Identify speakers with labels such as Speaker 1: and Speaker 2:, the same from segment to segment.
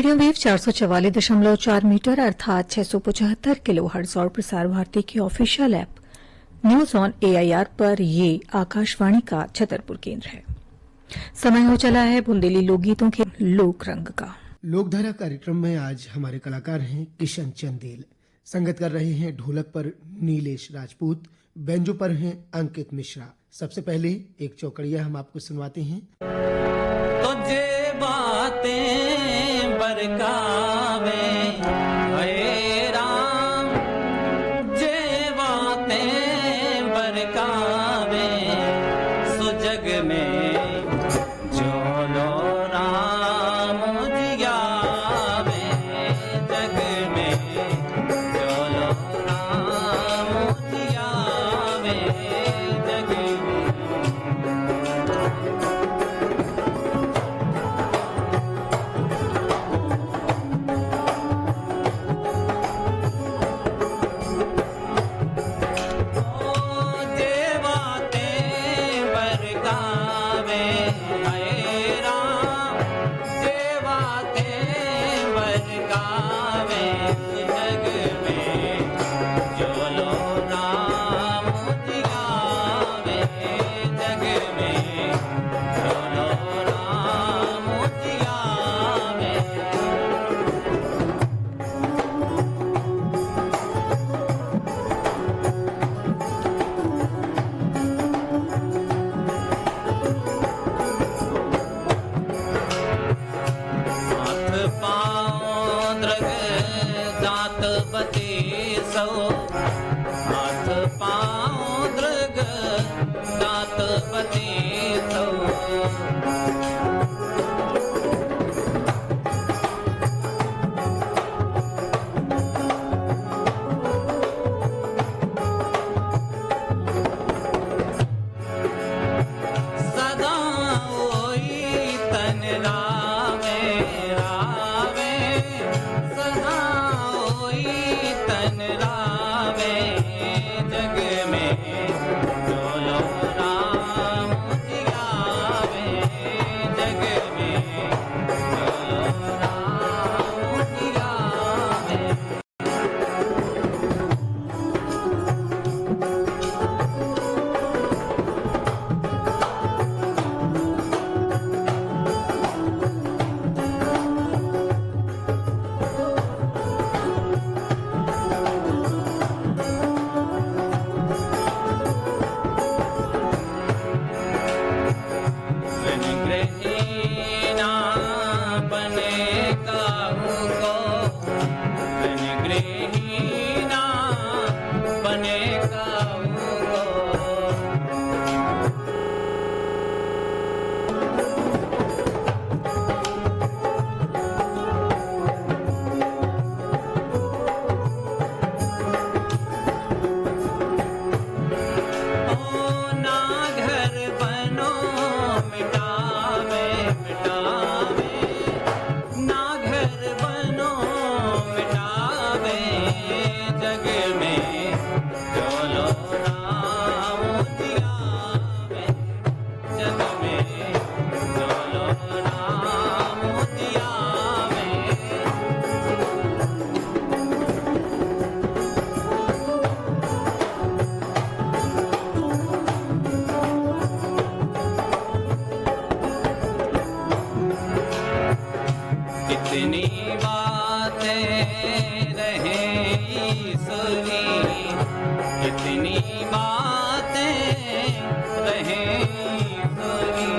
Speaker 1: Medium wave 444.4 metre अर्थात 675 kilohertz और प्रसार भारती की official app news on AIR पर ये आकाशवाणी का छतरपुर केंद्र है। समय हो चला है बुंदेली लोकगीतों के लोक रंग का।
Speaker 2: लोकधारा कार्यक्रम में आज हमारे कलाकार हैं किशन चंदेल। संगत कर रहे हैं ढोलक पर नीलेश राजपूत, बेंजो पर हैं अंकित मिश्रा। सबसे पहले एक चौकड़िया हम आपको सुनवाते हैं।
Speaker 3: तुझे बातें बरकावे हे राम, जे बातें बरकावे सुजग में जोलो राम जियावे, जग में जोलो राम जियावे, जग में हाथ पाँव दृग दात बती सो। सदा ओई तन रावे रावे, सदा ओई तन रावे, जग में जोलो राम जियावे, जग में जोलो राम जियावे। गृहीना बने काहू को, गृहीना बने काहू को। ओ ना घर बनो मिटावे मिटावे, ना घर बनो मिटावे, जग में जोलो राम जियावे, जग में जोलो राम जियावे। कितनी बातें रहे ईश्वरी, कितनी बातें रहे ईश्वरी।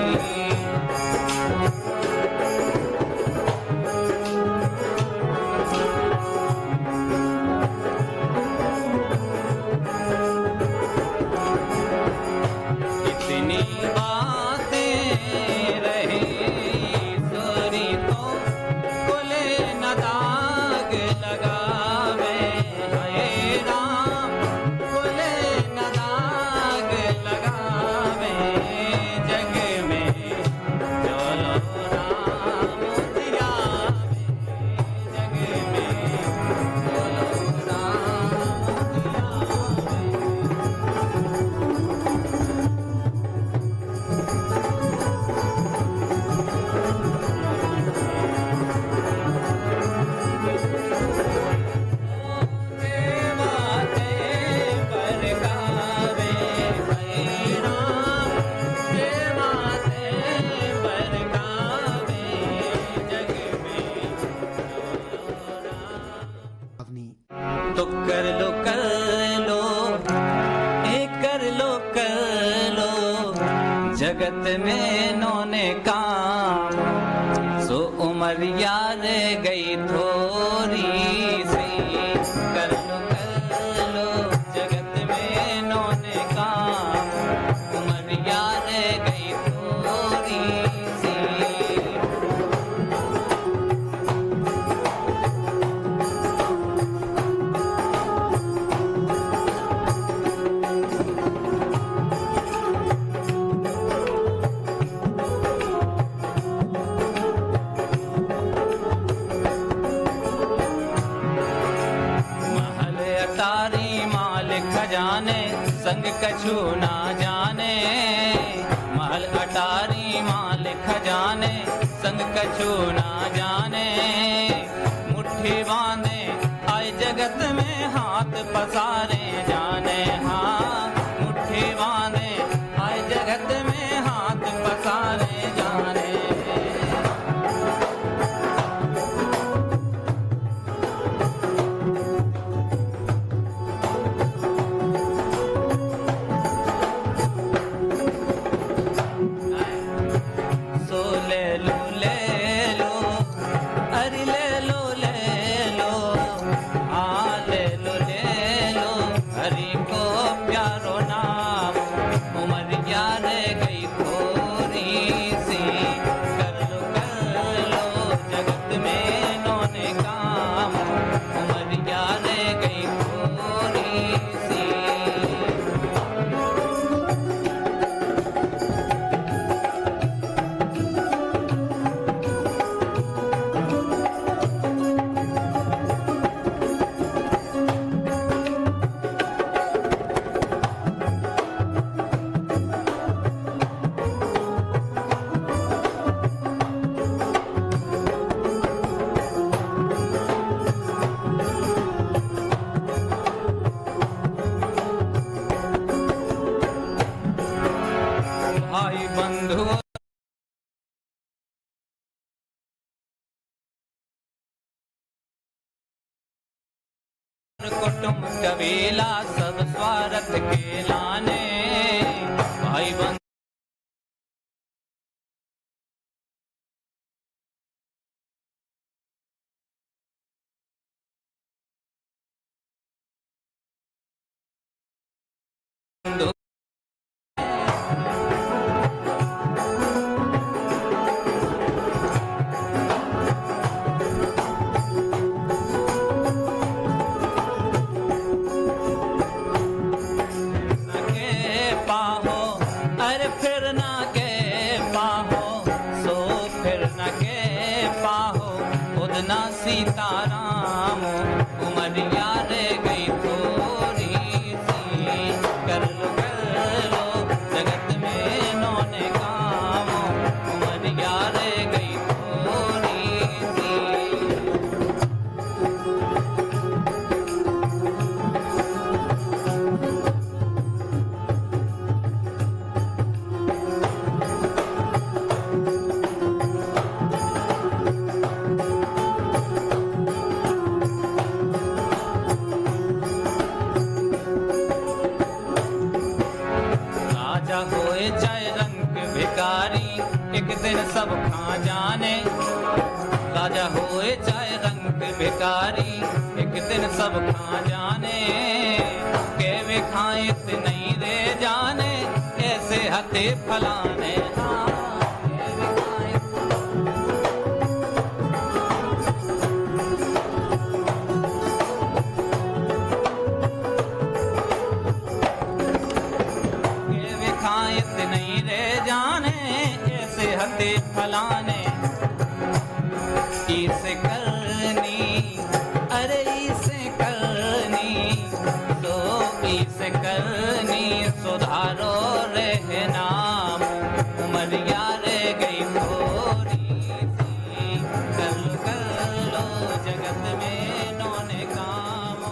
Speaker 3: कितनी बातें रहे ईश्वरी, तो कुल न दाग लगावे हे राम, तो कर लो जगत में नौने काम सो उमरिया रह गई थोड़ी सी कर लो जगत में नौने काम उमरिया रह गई थोड़ी सी खजाने संग कछु ना जाने महल अटारी माल खजाने संग कछु ना जाने मुट्ठी बांधे आए जगत में हाथ पसारे जाने हाँ मुट्ठी बांधे आए जगत में हाथ पसारे जाने कुटुंब कबीला सब स्वार्थ के लाने भाई बंधु सीताराम उमरिया रह गई थोड़ी सी कर लो जगत में नौने काम उमरिया रह गई थोड़ी सी एक दिन सब खा जाने राजा होए चाहे रंग भिखारी एक दिन सब खा जाने के वे खाए नहीं रे जाने ऐसे हथे फलाने नहीं रे जाने ऐसे हते फलाने इसे करनी अरे इसे करनी तो इसे करनी सुधारो रहना उमरिया रह गई थोड़ी सी कर लो जगत में नौने काम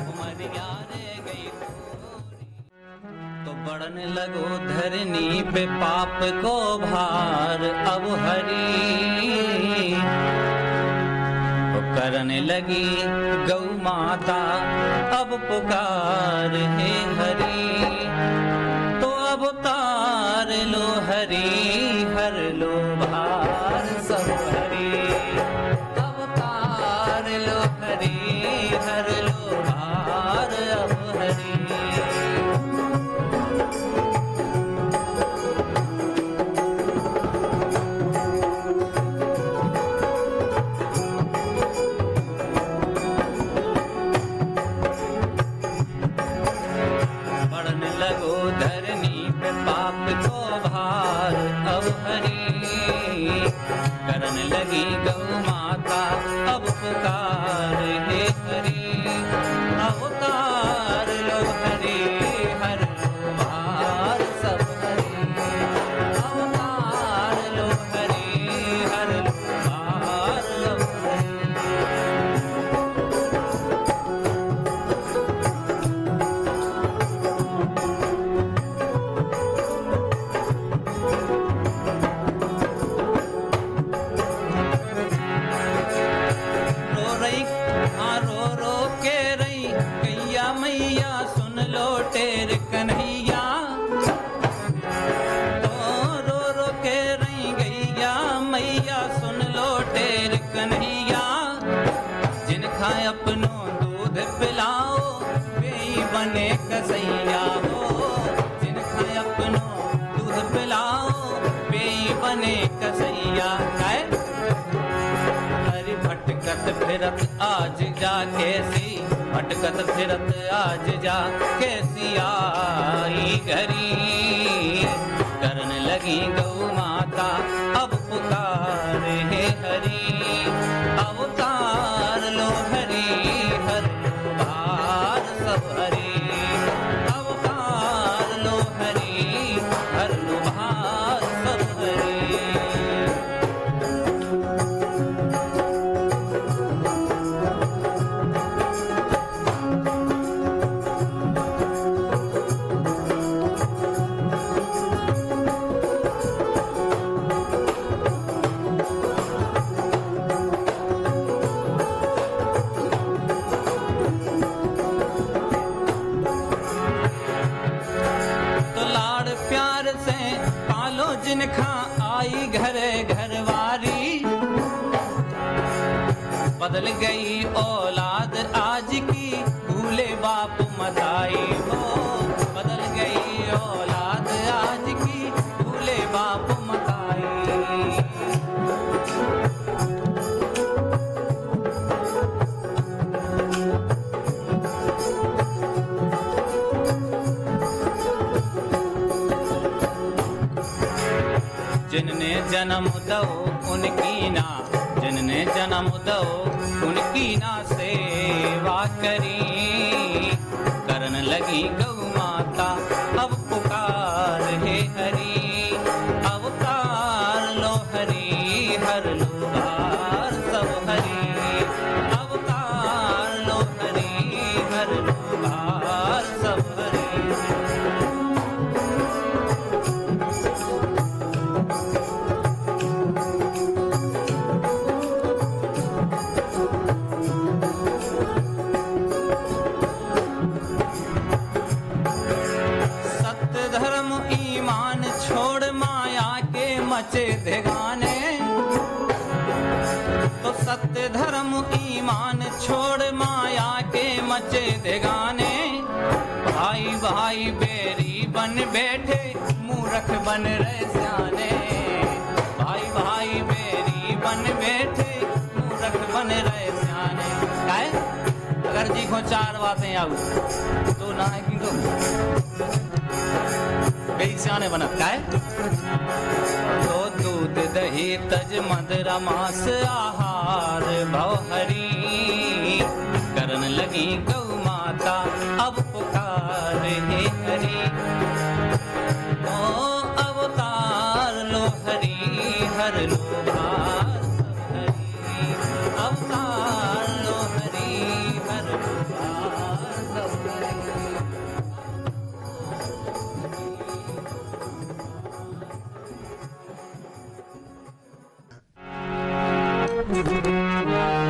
Speaker 3: उमरिया रह गई तो बढ़ने लगो धरनी पे पाप को भार अब हरी करने लगी गौ माता अब पुकार है हरि, तो अब तार लो हरि, हर लो भार सब हरि, अब तार लो हरि, हर लो भार अब हरि। लगो धरनी पे पाप को भार अब हरि, करने लगी गौ माता अब पुकार है हरि, अवतार लो हरि, हर लो भार सब हरि, अवतार लो हरि, हर लो भार सब हरि। मैया सुन लो टेर कन्हैया, तो रो रो के रही गैया मैया सुन लो टेर कन्हैया, जिनका अपनो दूध पिलाओ वे बने कसैया हो, जिनका अपनो दूध पिलाओ वे बने कसैया। हरि भटकत फिरत आज जा कैसी, भटकत फिरत आज जा कैसी आई घरी, करने लगी गौ माता अब पुकार है हरि, अवतार लो हरि, हर लो भार सब हरि, अवतार लो हरि, हर लो भार सब हरि। जिनखा आई घरे घरवारी, बदल गई औलाद आज की भूले बाप मताई हो, बदल गई औलाद आज की भूले बाप मताई। जिनने जन्म दो उनकी ना, जिनने जन्म दो उनकी ना सेवा करी, करन लगी गौ माता अब पुकार है हरि, अवतार लो हरि, हर लो भार सब हरि, अवतार लो हरि, हर लो भार सब हरि। ईमान छोड़ माया के मचे धिगाने, तो सत्य धर्म ईमान छोड़ माया के मचे धिगाने, भाई भाई बेरी बन बैठे मूर्ख बन रहे सियाने, भाई भाई बेरी बन बैठे मूर्ख बन रहे सियाने। काय अगर जी को चार बातें आऊ तो ना है कि कई सियाने बनत काय, तो दूध दही तज मदरा मांस आहार भव हरि, करन लगी गौ माता अब पुकार है हरि, ओ अवतार लो हरि, हर लो भार सब हरि, अवतार लो हरि, हर लो भार सब हरि।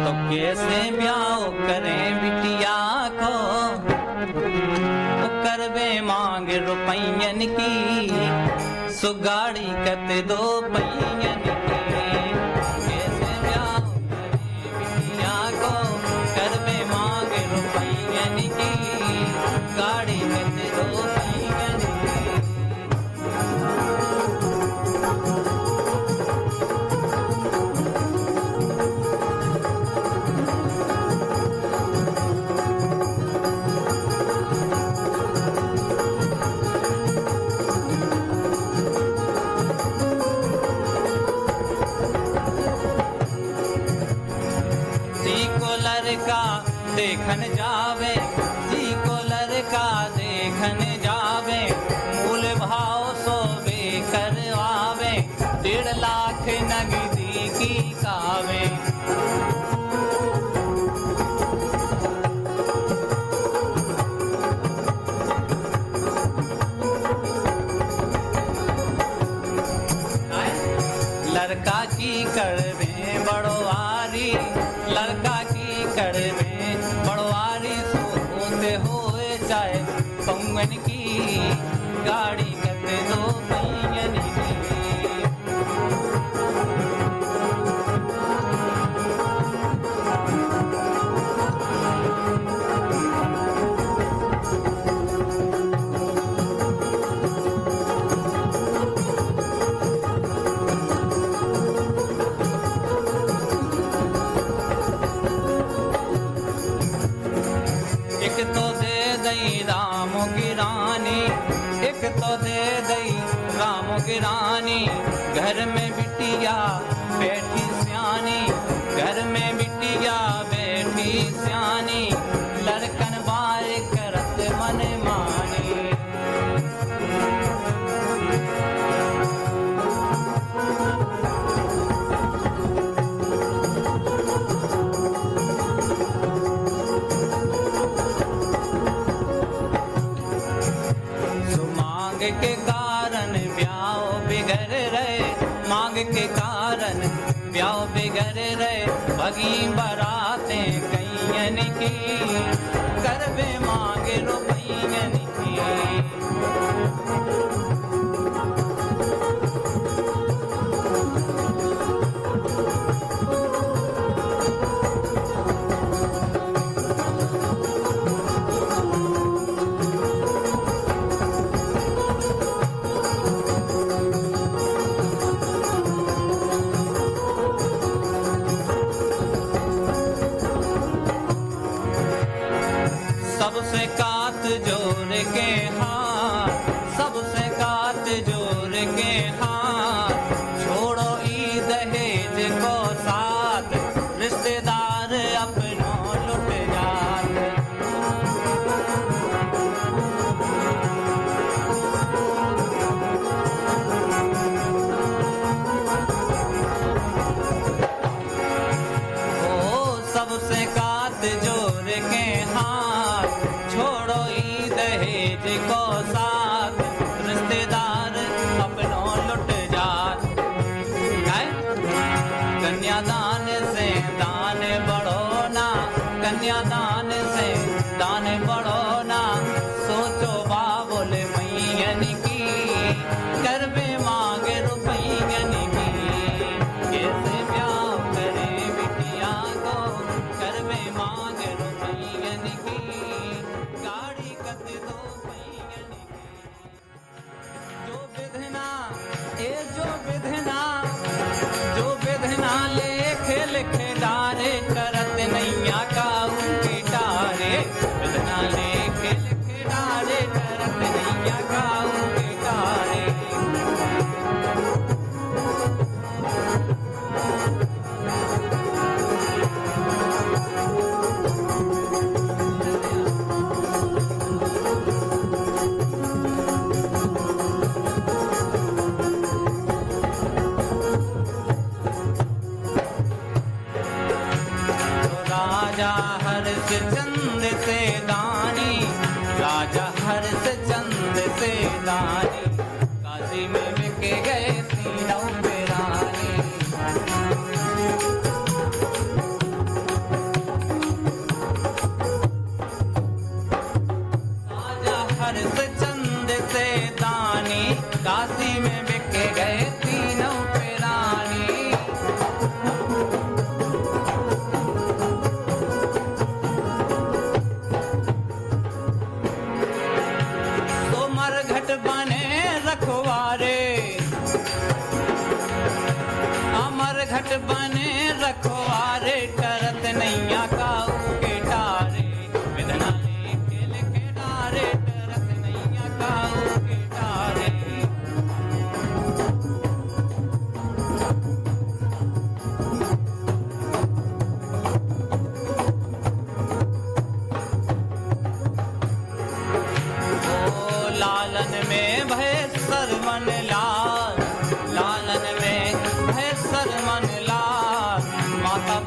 Speaker 3: तो कैसे ब्याह करें बिटिया को, करबे मांग रुपयन की, सुगाड़ी कत दो पैयन की। कैसे ब्याह करें बिटिया को, करबे मांग रुपयन की, गाड़ी कत दो पैयन की। लड़का देखन जावे, जी को लड़का देखन जावे, मूल भाव सो बे करवावे, 1.5 लाख नगदी की कावे। लड़का की करवे बड़वारी, लड़का की करवे बड़वारी, सोते होए चाहे पंगन की, गाड़ी कते दो पैयन की। एक तो दे दई राम की रानी, एक तो दे दई राम की रानी, घर में बिटिया बैठी सियानी, घर में बिटिया बैठी सियानी, लड़कन बार करत मन मानी। के कारण ब्याह बिगड़ रहे, मांग के कारण ब्याह बिगड़ रहे, भगी बरातें कैयन की, करबे मांग रुपयन की। सबसे कात जोड़ के हाथ, सबसे कात जोड़ के हाथ, छोड़ो ई दहेज को साथ, रिश्तेदार अपनों लुट जात। ओ सबसे कात जोड़ के हाथ, छोड़ो ई दहेज को साथ, रिश्तेदार अपनों लुट जात। कन्यादान से दान बढ़ो ना, कन्यादान से दान बढ़ो ना, सोचो बाबुल मैयन की, करबे मांग रुपयन की। कैसे ब्याह करे बिटिया को, करबे मांग रुपयन की, गाड़ी कत दो पैयन की। जो विधना ए जो विधना, जो विधना लेख लिख डारे, करत नैया का उनके डारे, विधना लेख लिख डारे, करत नैया का उनके डारे। राजा हर्षचंद से दानी, राजा हर्षचंद से दानी, काशी में बिक गए तीनों पे रानी।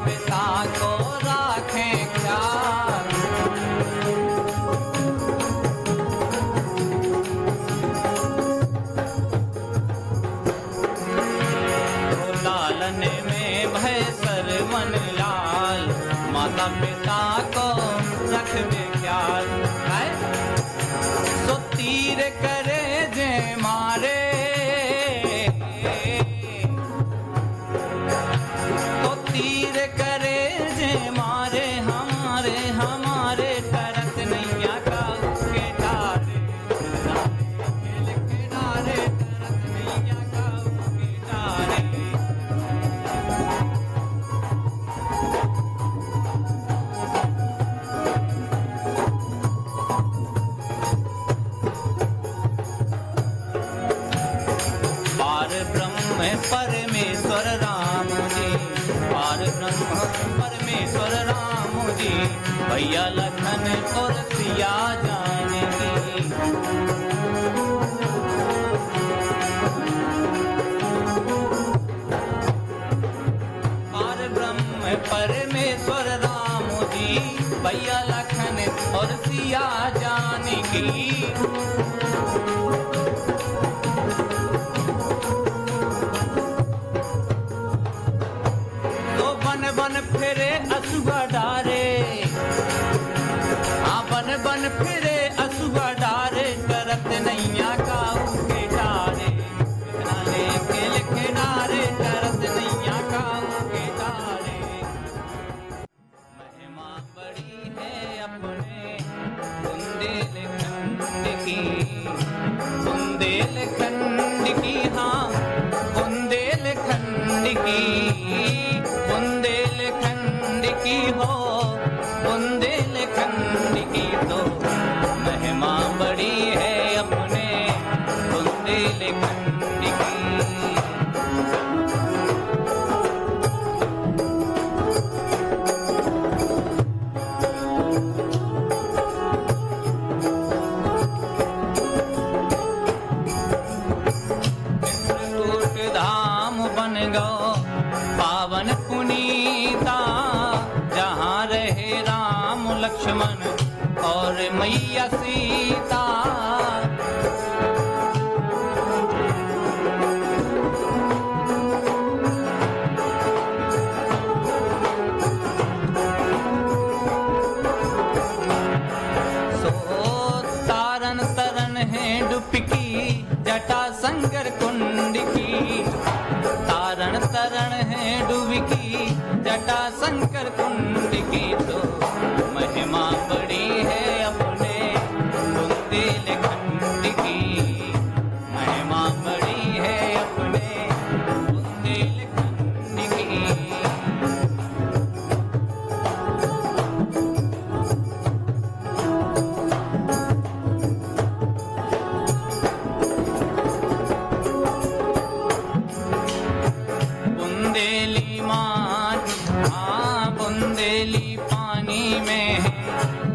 Speaker 3: पिता को राखें ख्याल। तो लालन में भय सरवन लाल, माता पिता को रखबे ख्याल। सो तीर करे जे मारे, तो तीर करे जे मारे, हमारे हमारे तरत नैया का उसके डारे, खेल के डारे तरत नैया का उसके डारे। पार ब्रह्म परमेश्वर राम जी, पार ब्रह्म परमेश्वर राम जी, भैया लखन और सिया जानकी। पार ब्रह्म परमेश्वर राम जी, भैया लखन और सिया जानकी। बन फिरे असुआ डारे, हाँ बन बन फिरे असुआ डारे, करत नैया का उसके डारे, लिखना लेके लिखे डारे, करत नैया का उसके डारे। महिमा बड़ी है अपने बुंदेलखंड की, बुंदेलखंड की, हाँ बुंदेलखंड की, बुंदेलखंड की हो, बुंदेलखंड की तो महिमा बड़ी है अपने बुंदेलखंड की। चित्रकूट धाम बन गो पावन पुनीता, जहाँ रहे राम लक्ष्मण और मैया सीता। सो तारन तरन है डुबकी, जटा संकर कुंड की, तारण तरण है डुबकी, जटा शंकर कुंड की तो महिमा बड़ी है अपने बुंदेलखंड की, महिमा बड़ी है अपने बुंदेलखंड की। बुंदेली माँ, हाँ बुंदेली पानी में है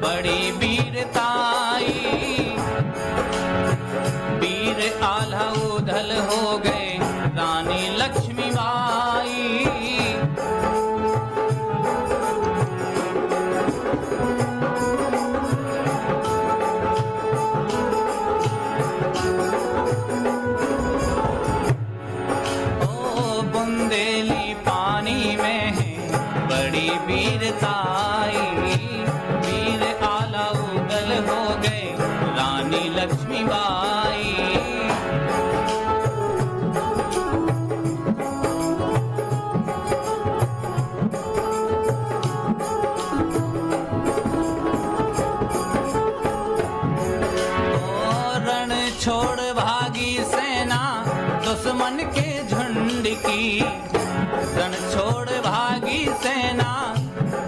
Speaker 3: बड़ी वीरताई, वीर आल्हा उधल हो गए रानी लक्ष्मीबाई। ओ बुंदेली पानी में है बड़ी वीरताई, वीर आला उदल हो गए रानी लक्ष्मीबाई। रण छोड़ भागी सेना दुश्मन के झुंड की, रण छोड़ भागी सेना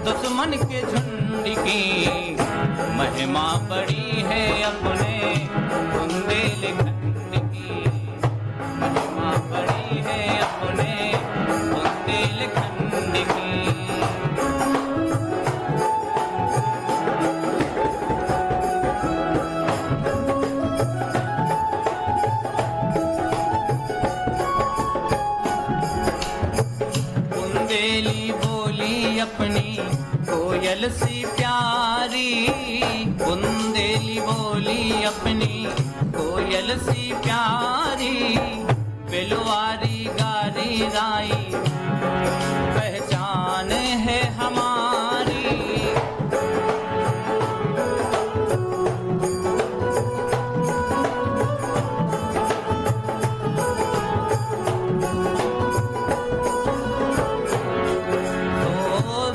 Speaker 3: दुश्मन के झुंड की। महिमा बड़ी है अपने बुंदेलखंड की, महिमा बड़ी है अपने बुंदेलखंड की। बुंदेली बोली अपनी कोयल सी प्यारी, बुंदेली बोली अपनी कोयल सी प्यारी, बिलवारी गारी राई पहचान है हमारी।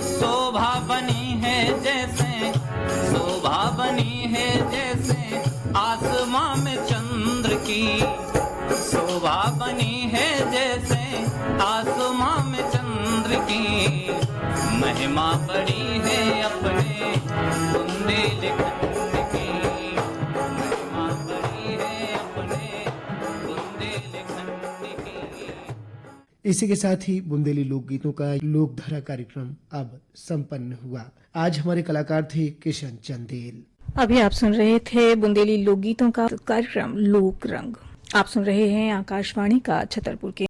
Speaker 3: शोभा बनी है जैसे, शोभा बनी है जैसे आसमां में चंद्र की, शोभा बनी है जैसे आसमां में चंद्र की, महिमा बड़ी है अपने बुंदेलखंड की, महिमा बड़ी है अपने बुंदेलखंड की।
Speaker 2: इसी के साथ ही बुंदेली लोकगीतों का लोकधारा कार्यक्रम अब संपन्न हुआ। आज हमारे कलाकार थे किशन चंदेल।
Speaker 1: अभी आप सुन रहे थे बुंदेली लोकगीतों का कार्यक्रम लोक रंग। आप सुन रहे हैं आकाशवाणी का छतरपुर केंद्र।